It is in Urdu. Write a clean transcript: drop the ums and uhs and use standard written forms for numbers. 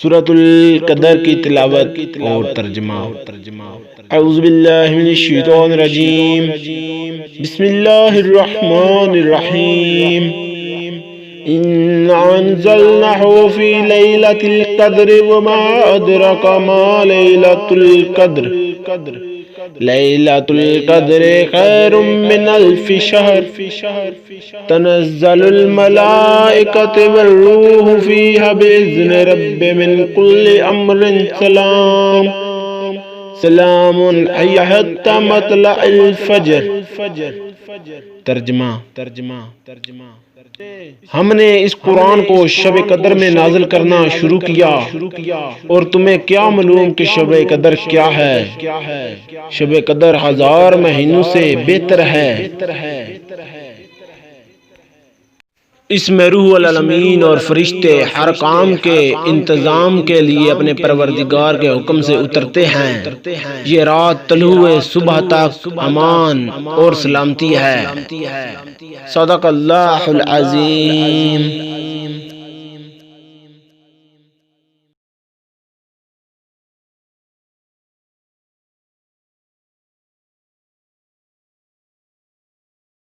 سورۃ القدر کی تلاوت اور ترجمہ۔ اعوذ باللہ من الشیطان الرجیم، بسم اللہ الرحمن الرحیم۔ اِنَّا أَنزَلْنَاهُ فِي لَيْلَةِ الْقَدْرِ وَمَا أَدْرَاكَ مَا لَيْلَةُ الْقَدْرِ ليلة القدر خير من ألف شهر تنزل الملائكة والروح فيها بإذن رب من كل أمر سلام هي حتى مطلع الفجر۔ ترجمہ۔ ہم نے اس قرآن کو شب قدر میں نازل کرنا شروع کیا، اور تمہیں کیا معلوم کہ شب قدر کیا ہے؟ شب قدر 1000 مہینوں سے بہتر ہے۔ اس میں روح العالمین اور فرشتے ہر کام کے انتظام کے لیے اپنے پروردگار کے حکم سے اترتے ہیں۔ یہ رات طلوع صبح تک امان اور سلامتی ہے۔ صدق اللہ العظیم۔